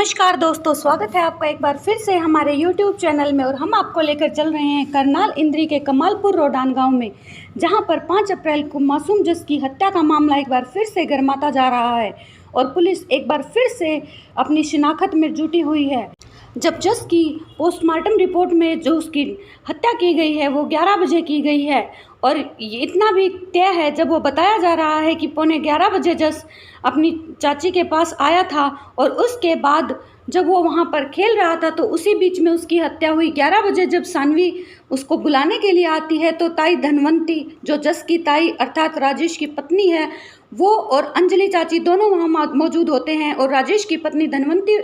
नमस्कार दोस्तों, स्वागत है आपका एक बार फिर से हमारे YouTube चैनल में। और हम आपको लेकर चल रहे हैं करनाल इंद्री के कमालपुर रोडान गांव में, जहां पर 5 अप्रैल को मासूम जस की हत्या का मामला एक बार फिर से गरमाता जा रहा है और पुलिस एक बार फिर से अपनी शिनाख्त में जुटी हुई है। जब जस की पोस्टमार्टम रिपोर्ट में जो उसकी हत्या की गई है वो 11 बजे की गई है और ये इतना भी तय है, जब वो बताया जा रहा है कि पौने 11 बजे जस अपनी चाची के पास आया था और उसके बाद जब वो वहाँ पर खेल रहा था तो उसी बीच में उसकी हत्या हुई। 11 बजे जब सानवी उसको बुलाने के लिए आती है तो ताई धनवंती, जो जस की ताई अर्थात राजेश की पत्नी है, वो और अंजलि चाची दोनों वहाँ मौजूद होते हैं। और राजेश की पत्नी धनवंती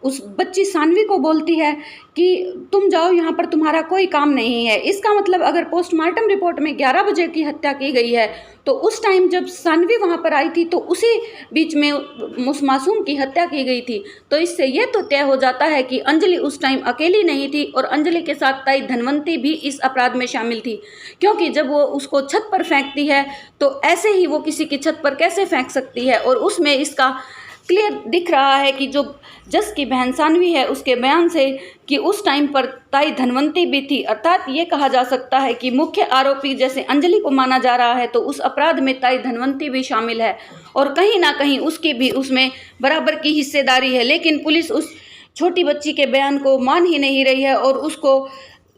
उस बच्ची सानवी को बोलती है कि तुम जाओ, यहाँ पर तुम्हारा कोई काम नहीं है। इसका मतलब अगर पोस्टमार्टम रिपोर्ट में 11 बजे की हत्या की गई है तो उस टाइम जब सानवी वहाँ पर आई थी तो उसी बीच में उस मासूम की हत्या की गई थी। तो इससे ये तो तय हो जाता है कि अंजलि उस टाइम अकेली नहीं थी और अंजलि के साथ ताई धनवंती भी इस अपराध में शामिल थी, क्योंकि जब वो उसको छत पर फेंकती है तो ऐसे ही वो किसी की छत पर कैसे फेंक सकती है। और उसमें इसका क्लियर दिख रहा है कि जो जस की बहन सानवी है उसके बयान से कि उस टाइम पर ताई धनवंती भी थी, अर्थात ये कहा जा सकता है कि मुख्य आरोपी जैसे अंजलि को माना जा रहा है तो उस अपराध में ताई धनवंती भी शामिल है और कहीं ना कहीं उसकी भी उसमें बराबर की हिस्सेदारी है। लेकिन पुलिस उस छोटी बच्ची के बयान को मान ही नहीं रही है और उसको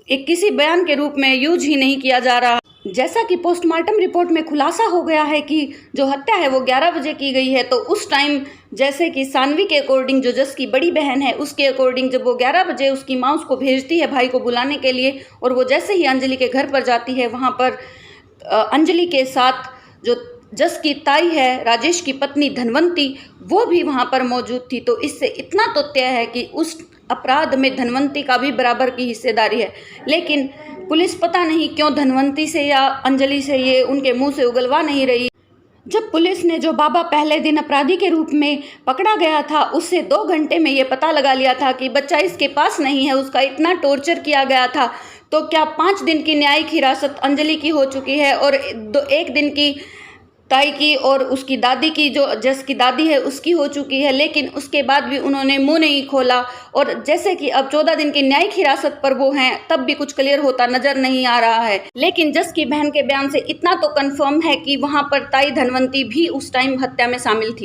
एक किसी बयान के रूप में यूज ही नहीं किया जा रहा। जैसा कि पोस्टमार्टम रिपोर्ट में खुलासा हो गया है कि जो हत्या है वो 11 बजे की गई है, तो उस टाइम जैसे कि सानवी के अकॉर्डिंग, जो जस की बड़ी बहन है उसके अकॉर्डिंग, जब वो 11 बजे उसकी माँ उसको भेजती है भाई को बुलाने के लिए और वो जैसे ही अंजलि के घर पर जाती है, वहाँ पर अंजलि के साथ जो जस की ताई है राजेश की पत्नी धनवंती, वो भी वहाँ पर मौजूद थी। तो इससे इतना तो तय है कि उस अपराध में धनवंती का भी बराबर की हिस्सेदारी है। लेकिन पुलिस पता नहीं क्यों धनवंती से या अंजलि से ये उनके मुंह से उगलवा नहीं रही। जब पुलिस ने जो बाबा पहले दिन अपराधी के रूप में पकड़ा गया था उससे 2 घंटे में ये पता लगा लिया था कि बच्चा इसके पास नहीं है, उसका इतना टॉर्चर किया गया था, तो क्या 5 दिन की न्यायिक हिरासत अंजलि की हो चुकी है और 1 दिन की ताई की और उसकी दादी की, जो जस की दादी है, उसकी हो चुकी है। लेकिन उसके बाद भी उन्होंने मुंह नहीं खोला और जैसे कि अब 14 दिन की न्यायिक हिरासत पर वो हैं, तब भी कुछ क्लियर होता नजर नहीं आ रहा है। लेकिन जस की बहन के बयान से इतना तो कंफर्म है कि वहां पर ताई धनवंती भी उस टाइम हत्या में शामिल थी।